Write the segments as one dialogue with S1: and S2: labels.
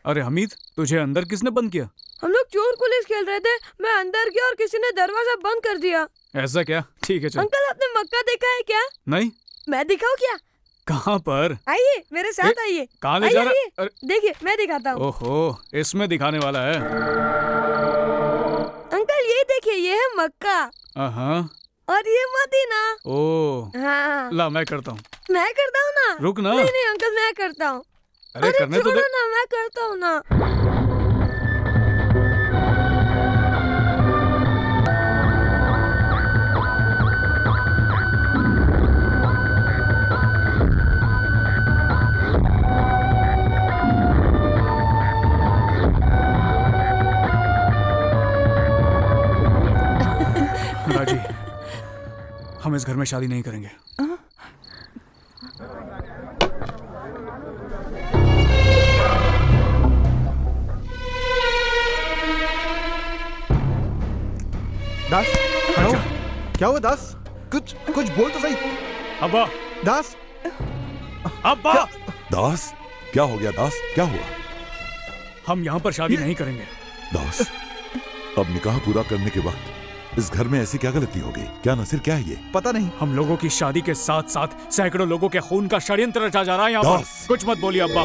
S1: अरे हमीद, तुझे अंदर किसने बंद किया?
S2: हम लोग चोर पुलिस खेल रहे थे, मैं अंदर गया और किसी ने दरवाजा बंद कर दिया।
S1: ऐसा क्या? ठीक है चल।
S2: अंकल आपने मक्का देखा है क्या?
S1: नहीं।
S2: मैं दिखाऊं क्या?
S1: कहाँ पर?
S2: आइए मेरे साथ आइए।
S1: कहाँ ले जा रहा?
S2: आइए देखिए मैं दिखाता हूँ।
S1: ओहो, इसमें दिखाने वाला है।
S2: अंकल ये देखिए, ये है मक्का
S1: हाँ
S2: और ये मदीना।
S1: ओ
S2: हाँ
S1: ला, मैं करता हूँ।
S2: मैं करता हूँ ना।
S1: रुक ना।
S2: नहीं नहीं अंकल मैं करता हूँ।
S1: अरे करने तो दे
S2: ना, मैं करता हूँ ना।
S1: राजी, हम इस घर में शादी नहीं करेंगे।
S3: दास, क्या हुआ दास? कुछ कुछ बोल तो सही।
S1: अब्बा,
S3: दास,
S1: अब्बा।
S4: दास, क्या हो गया दास? क्या हुआ?
S1: हम यहाँ पर शादी नहीं करेंगे।
S4: दास, अब निकाह पूरा करने के वक्त इस घर में ऐसी क्या गलती हो गई? क्या नसीर, क्या है ये?
S3: पता नहीं।
S1: हम लोगों की शादी के साथ साथ सैकड़ों लोगों के खून का षड्यंत्र रचा जा रहा है यहाँ पर। कुछ मत बोलिए अब्बा।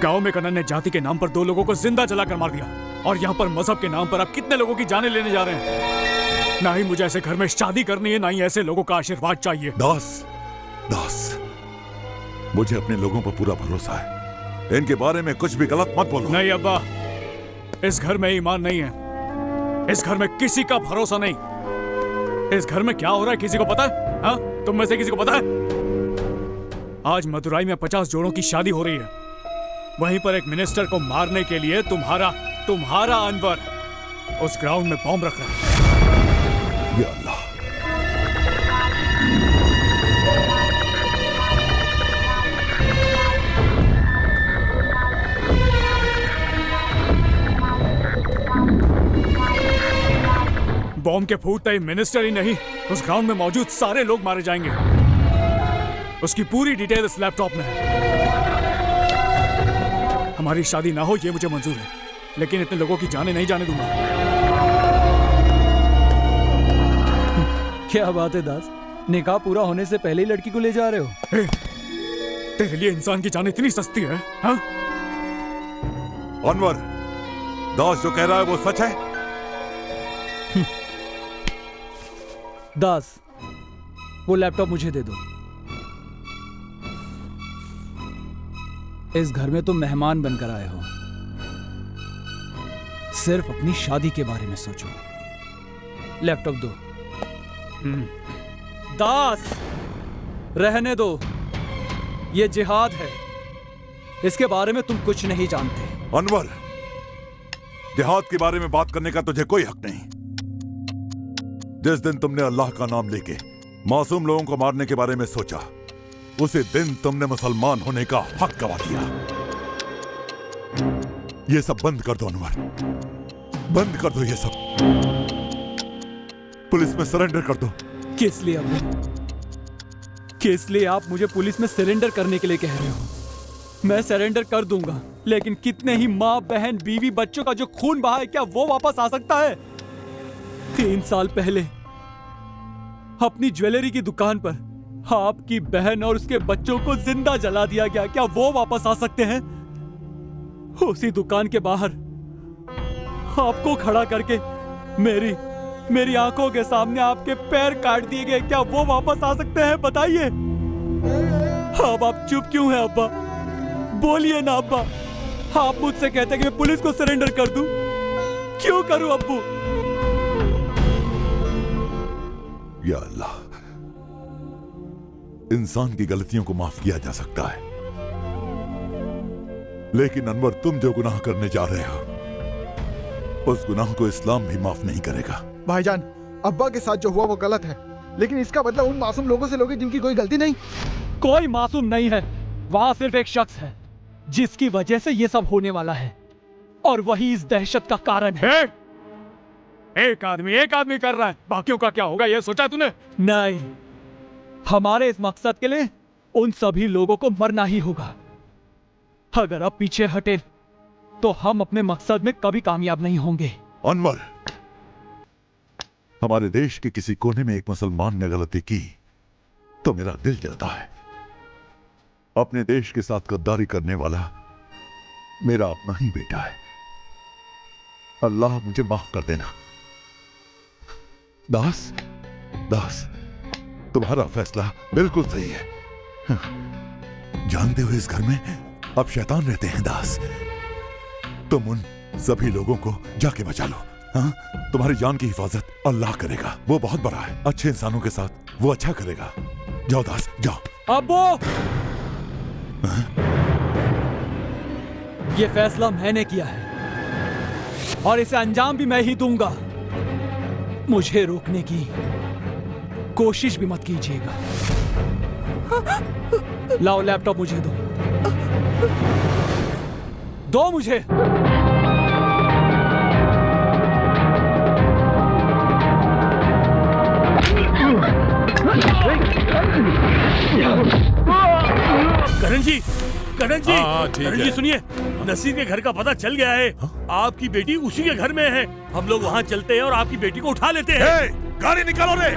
S1: गांव में कनन ने जाति के नाम पर 2 लोगों को जिंदा जलाकर मार दिया, और यहाँ पर मजहब के नाम पर आप कितने लोगों की जानें लेने जा रहे हैं। ना ही मुझे ऐसे घर में शादी करनी है, ना ही ऐसे लोगों का आशीर्वाद चाहिए।
S4: दास, दास, मुझे अपने लोगों पर पूरा भरोसा है। इनके बारे में कुछ भी गलत मत बोलो।
S1: नहीं अब्बा, इस घर में ईमान नहीं है। इस घर में किसी का भरोसा नहीं। इस घर में क्या हो रहा है किसी को पता है? हाँ, तुम में से किसी को पता है? आज मदुराई में 50 जोड़ों की शादी हो रही है। वहीं पर एक मिनिस्टर को मारने के लिए तुम्हारा अनवर उस ग्राउंड में बॉम्ब रख रहा है।
S4: या अल्लाह,
S1: बॉम्ब के फूटते ही मिनिस्टर ही नहीं, उस ग्राउंड में मौजूद सारे लोग मारे जाएंगे। उसकी पूरी डिटेल इस लैपटॉप में है। हमारी शादी ना हो ये मुझे मंजूर है, लेकिन इतने लोगों की जाने नहीं जाने दूंगा।
S5: क्या बात है दास, निकाह पूरा होने से पहले ही लड़की को ले जा रहे हो?
S1: तेरे लिए इंसान की जान इतनी सस्ती है? हाँ?
S4: अनवर, दास जो कह रहा है वो सच है?
S5: दास, वो लैपटॉप मुझे दे दो। इस घर में तुम मेहमान बनकर आए हो, सिर्फ अपनी शादी के बारे में सोचो। लैपटॉप दो। दास, रहने दो, ये जिहाद है, इसके बारे में तुम कुछ नहीं जानते।
S4: अनवर, जिहाद के बारे में बात करने का तुझे कोई हक नहीं। जिस दिन तुमने अल्लाह का नाम लेके मासूम लोगों को मारने के बारे में सोचा, उसी दिन तुमने मुसलमान होने का हक गवा दिया। ये सब बंद कर दो अनवर, बंद कर दो ये सब। पुलिस में सरेंडर कर दो।
S5: किस लिए अब्बू? किस लिए आप मुझे पुलिस में सरेंडर करने के लिए कह रहे हो? मैं सरेंडर कर दूंगा, लेकिन कितने ही माँ, बहन, बीवी, बच्चों का जो खून बहा है, क्या वो वापस आ सकता है? 3 साल पहले अपनी ज्वेलरी की दुकान पर आपकी बहन और उसके बच्चों को जिंदा जला दिया गया, क्या वो वापस आ सकते हैं? उसी दुकान के बाहर आपको खड़ा करके मेरी आंखों के सामने आपके पैर काट दिए गए, क्या वो वापस आ सकते हैं? बताइए। अब आप चुप क्यों हैं अब्बा? बोलिए ना अब्बा। आप मुझसे कहते हैं कि मैं पुलिस को सरेंडर कर दूं, क्यों करूं अब्बू?
S4: या अल्लाह, इंसान की गलतियों को माफ किया जा सकता है, लेकिन अनवर, तुम जो गुनाह करने जा रहे हो, उस गुनाह को इस्लाम भी माफ नहीं करेगा।
S3: भाईजान, अब्बा के साथ जो हुआ वो गलत है, लेकिन इसका बदला उन मासूम लोगों से लोगे जिनकी कोई गलती नहीं।
S5: कोई मासूम नहीं है, वहां सिर्फ एक शख्स है जिसकी वजह से ये सब होने वाला है, और वही इस दहशत का कारण है।
S1: एक आदमी कर रहा है, बाकियों का क्या होगा ये सोचा तूने?
S5: नहीं, हमारे इस मकसद के लिए उन सभी लोगों को मरना ही होगा। अगर आप पीछे हटे तो हम अपने मकसद में कभी कामयाब नहीं होंगे।
S4: अनवर, हमारे देश के किसी कोने में एक मुसलमान ने गलती की तो मेरा दिल जलता है। अपने देश के साथ गद्दारी करने वाला मेरा अपना ही बेटा है। अल्लाह मुझे माफ कर देना। दास, दास, तुम्हारा फैसला बिल्कुल सही है। जानते हो इस घर में अब शैतान रहते हैं दास। तुम उन सभी लोगों को जाके बचा लो। हाँ, तुम्हारी जान की हिफाजत अल्लाह करेगा। वो बहुत बड़ा है। अच्छे इंसानों के साथ वो अच्छा करेगा। जाओ दास, जाओ।
S5: अब्बू, ये फैसला मैंने किया है और इसे अंजाम भी मैं ही दूंगा। मुझे रोकने की कोशिश भी मत कीजिएगा। लाओ लैपटॉप मुझे दो मुझे।
S6: करण जी, करण जी,
S4: ठीक
S6: करण जी
S4: है।
S6: सुनिए, नसीर के घर का पता चल गया है। आपकी बेटी उसी के घर में है। हम लोग वहाँ चलते हैं और आपकी बेटी को उठा लेते हैं।
S4: ए, गाड़ी निकालो रे।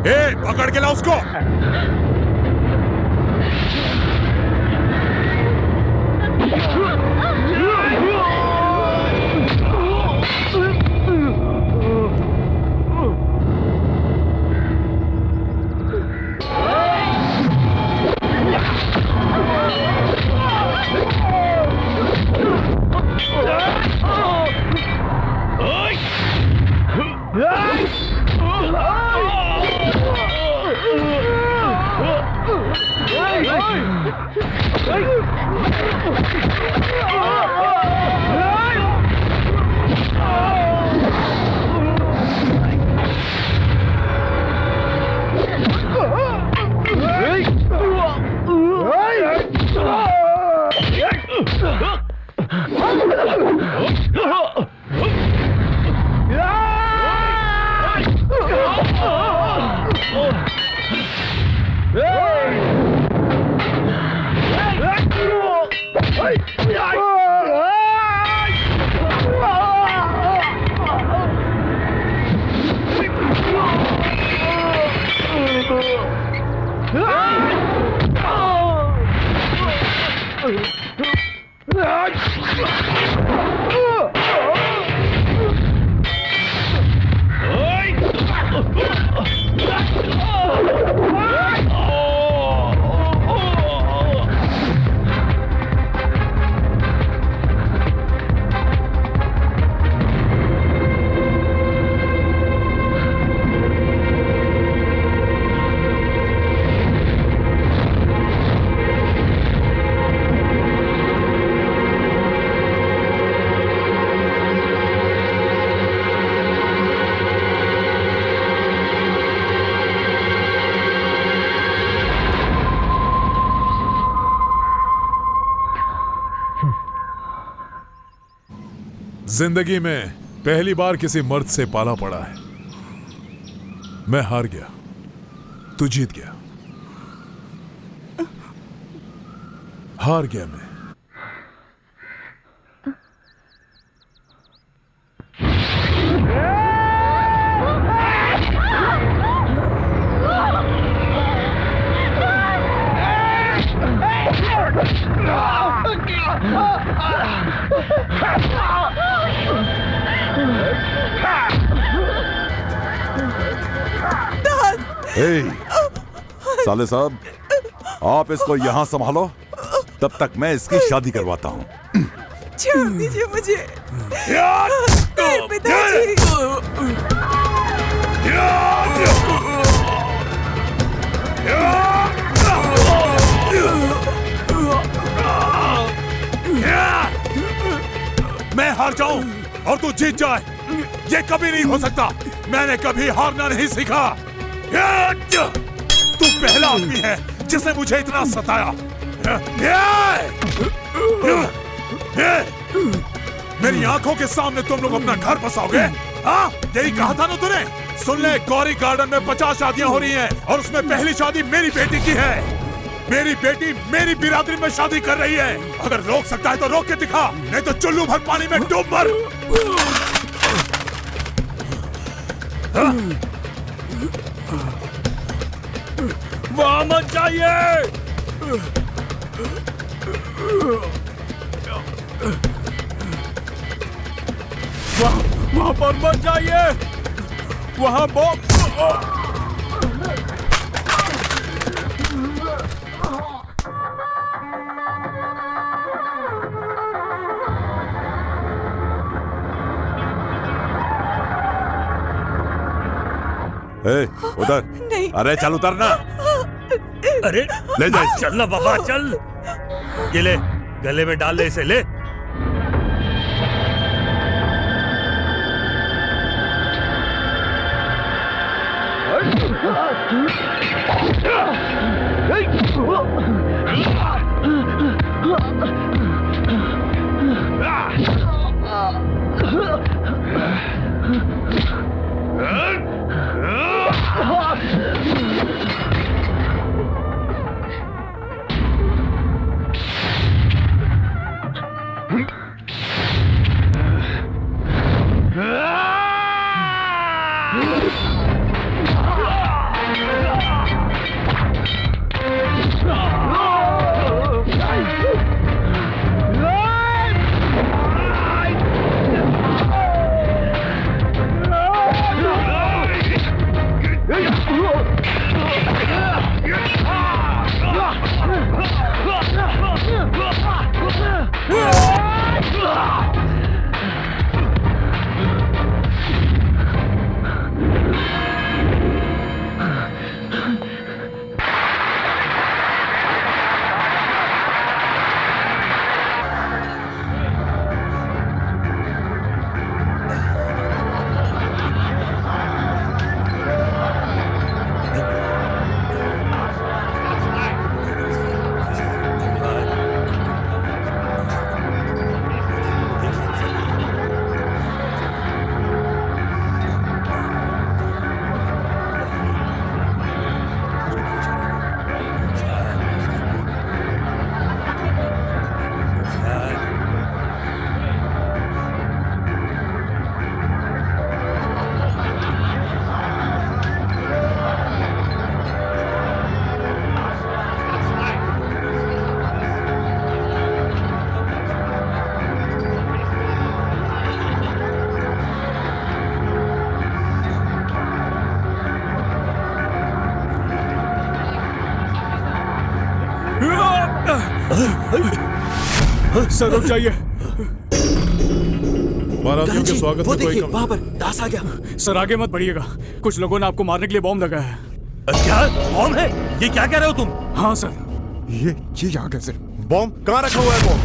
S4: ए, पकड़ के ला उसको।
S7: जिंदगी में पहली बार किसी मर्द से पाला पड़ा है। मैं हार गया, तू जीत गया। हार गया मैं।
S4: ए, साले साहब, आप इसको यहाँ संभालो, तब तक मैं इसकी शादी करवाता हूँ।
S8: छोड़ दीजिए मुझे। मेरे पिताजी।
S4: मैं हार जाऊं और तू जीत जाए, ये कभी नहीं हो सकता। मैंने कभी हारना नहीं सीखा। तू पहला आदमी है जिसने मुझे इतना सताया। मेरी आंखों के सामने तुम लोग अपना घर बसाओगे? हाँ, यही कहा था ना तूने? सुन ले, गौरी गार्डन में 50 शादियां हो रही हैं और उसमें पहली शादी मेरी बेटी की है। मेरी बेटी मेरी बिरादरी में शादी कर रही है। अगर रोक सकता है तो रोक के दिखा, नहीं तो चुल्लू भर पानी में डूब मर।
S6: वहां मत जाइए।
S1: वहां पर मत जाइए, वहां बॉम्ब।
S4: उधर
S8: नहीं।
S4: अरे चल उतरना।
S6: अरे
S4: ले जा,
S6: चल ना बाबा, चल। ये ले, गले में डाल ले इसे, ले।
S1: सर रुक जाइए।
S7: बारातियों के स्वागत में कोई कमी।
S5: वहां पर दास आ गया।
S1: सर आगे मत बढ़िएगा, कुछ लोगों ने आपको मारने के लिए बॉम्ब लगाया है।
S6: क्या बॉम्ब है? ये क्या कह रहे हो तुम?
S1: हाँ सर।
S3: ये यहाँ कैसे?
S4: बॉम्ब कहाँ रखा हुआ है? बॉम्ब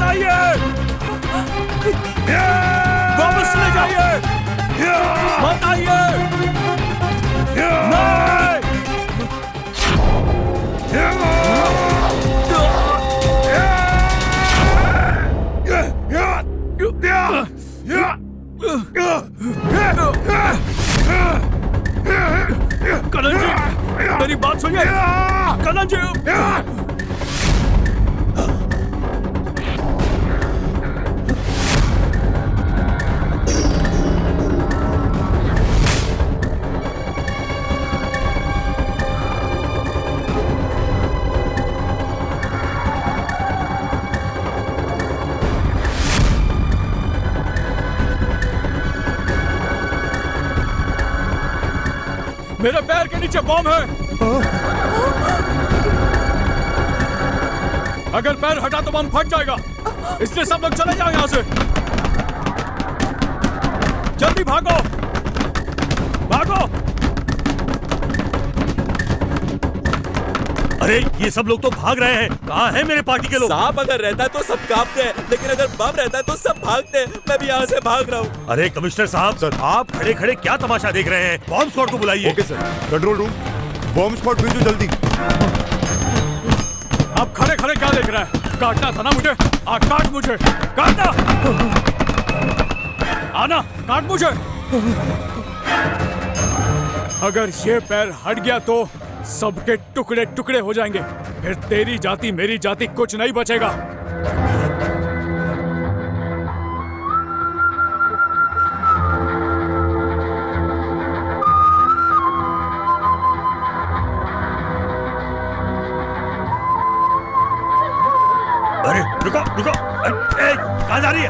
S1: आइए, वापस चले जाइए, मत आइए, नहीं। करण जी, मेरी बात सुनिए, करण जी। मेरे पैर के नीचे बॉम्ब है। अगर पैर हटा तो बम फट जाएगा, इसलिए सब लोग चले जाओ यहां से। जल्दी भागो, भागो।
S6: अरे ये सब लोग तो भाग रहे हैं। कहाँ हैं मेरे पार्टी के लोग?
S9: सांप अगर रहता है तो सब कांपते हैं, लेकिन अगर बम रहता है तो सब भागते हैं। मैं भी यहाँ से भाग रहा हूँ।
S6: अरे कमिश्नर साहब,
S10: सर।
S6: आप खड़े खड़े क्या तमाशा देख रहे हैं? बॉम्ब स्क्वाड को बुलाइए।
S10: Okay sir. Control room, bomb squad भेजो जल्दी।
S1: आप खड़े खड़े क्या देख रहे हैं? काटना था ना मुझे, काट मुझे, काटना। आना, काट मुझे। अगर ये पैर हट गया तो सबके टुकड़े टुकड़े हो जाएंगे। फिर तेरी जाति मेरी जाति कुछ नहीं बचेगा।
S6: अरे रुको रुको, कहाँ जा रही है?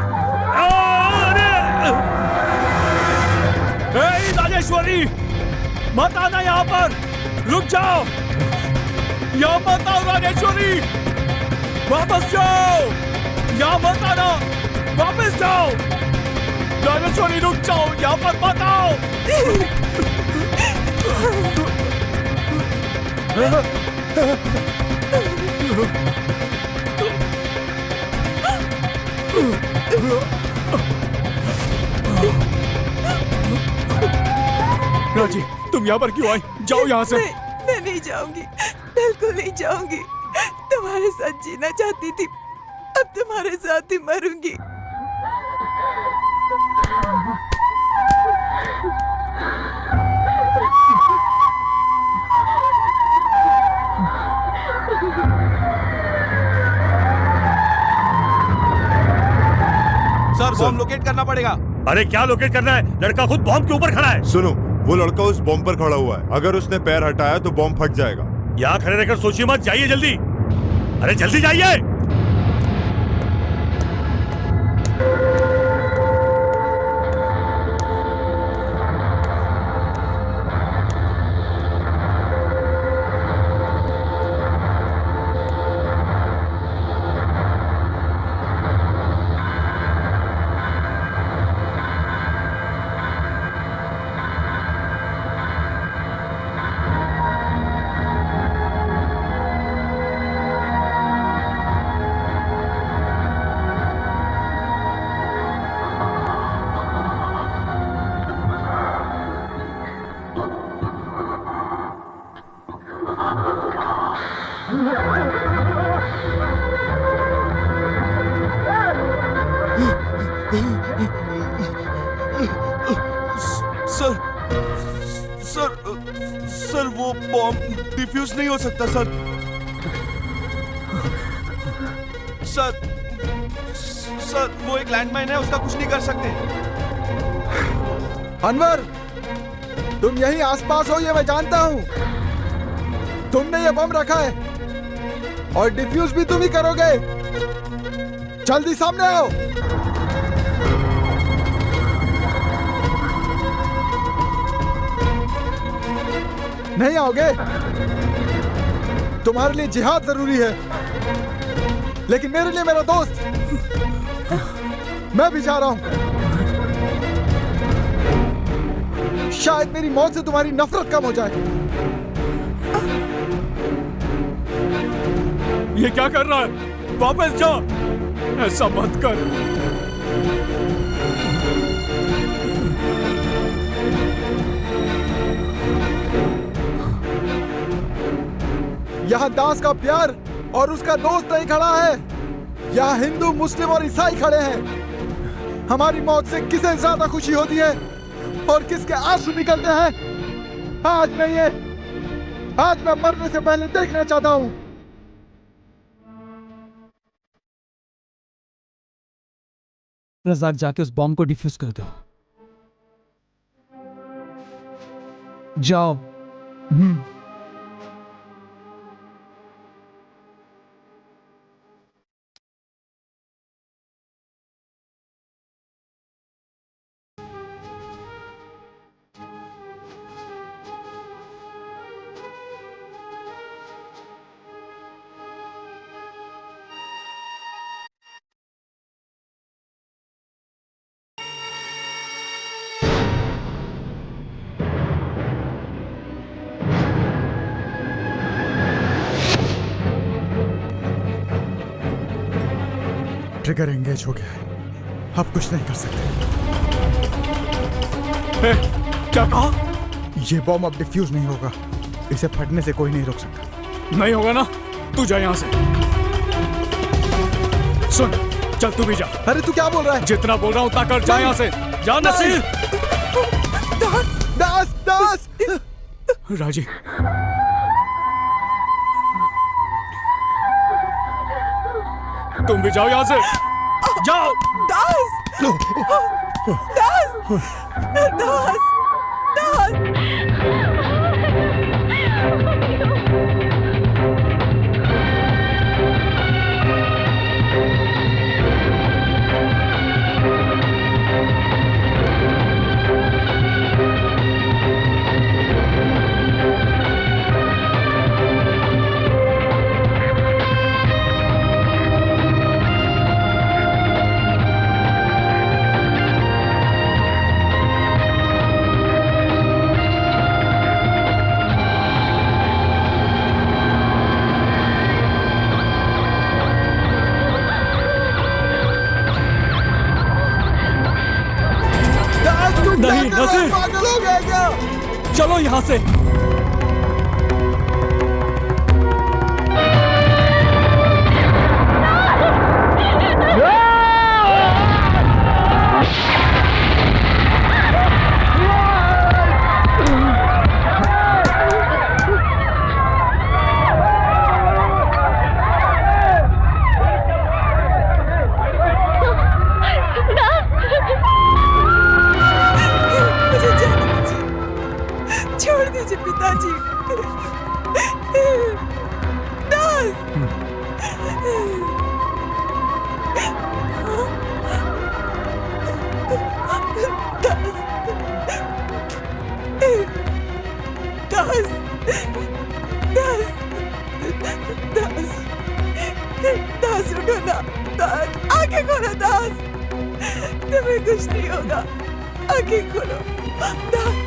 S1: ए, राजेश्वरी, मत आना यहाँ पर, रुक जाओ। यहाँ मत आओ राजेश्वरी, वापस जाओ। यहाँ मत आना, वापस जाओ। राजेश्वरी रुक जाओ, यहाँ पर मत आओ। राजी, तुम यहाँ पर क्यों आई? जाओ यहाँ से।
S8: मैं नहीं जाऊंगी, बिल्कुल नहीं जाऊंगी। तुम्हारे साथ जीना चाहती थी, अब तुम्हारे साथ ही मरूंगी।
S9: सर, बॉम्ब लोकेट करना पड़ेगा।
S6: अरे क्या लोकेट करना है? लड़का खुद बॉम्ब के ऊपर खड़ा है।
S10: सुनो, वो लड़का उस बॉम्ब पर खड़ा हुआ है। अगर उसने पैर हटाया तो बॉम्ब फट जाएगा।
S6: यहाँ खड़े रहकर सोचिए मत, जाइए जल्दी। अरे जल्दी जाइए।
S9: सर वो बॉम्ब डिफ्यूज नहीं हो सकता सर। सर वो एक लैंडमाइन है, उसका कुछ नहीं कर सकते।
S3: अनवर, तुम यहीं आसपास हो ये मैं जानता हूं। तुमने ये बम रखा है और डिफ्यूज भी तुम ही करोगे। जल्दी सामने आओ। नहीं आओगे? तुम्हारे लिए जिहाद जरूरी है, लेकिन मेरे लिए मेरा दोस्त। मैं भी जा रहा हूं। शायद मेरी मौत से तुम्हारी नफरत कम हो जाए।
S1: ये क्या कर रहा है? वापस जाओ, ऐसा मत कर।
S3: यहाँ दास का प्यार और उसका दोस्त नहीं खड़ा है। यहाँ हिंदू, मुस्लिम और ईसाई खड़े हैं। हमारी मौत से किसे ज्यादा खुशी होती है और किसके आंसू निकलते हैं? आज मैं मरने से पहले देखना चाहता हूँ।
S5: रज़ाक, जाके उस बॉम्ब को डिफ्यूज कर दो। जाओ।
S3: ट्रिगर एंगेज हो गया है। अब कुछ नहीं कर सकते।
S1: क्या कहा?
S3: ये बॉम्ब अब डिफ्यूज नहीं होगा। इसे फटने से कोई नहीं रोक सकता।
S1: नहीं होगा ना? तू जा यहाँ से। सुन, चल तू भी जा।
S3: अरे तू क्या बोल रहा है?
S1: जितना बोल रहा हूँ उतना कर। जा यहाँ से। जा नसीर।
S3: दास, दास।
S1: राजी, तुम भी जाओ यहाँ से। जाओ।
S8: दास, दास, दास,
S5: नहीं नसीर,
S3: पागल हो गया क्या?
S5: चलो यहाँ से।
S8: छोड़ दीजिए पिताजी। दास, दास, दास, दास, दास, उठो ना। दास, आंखें खोलो। दास, तुम्हें कुछ नहीं होगा। आंखें खोलो। दास, दास।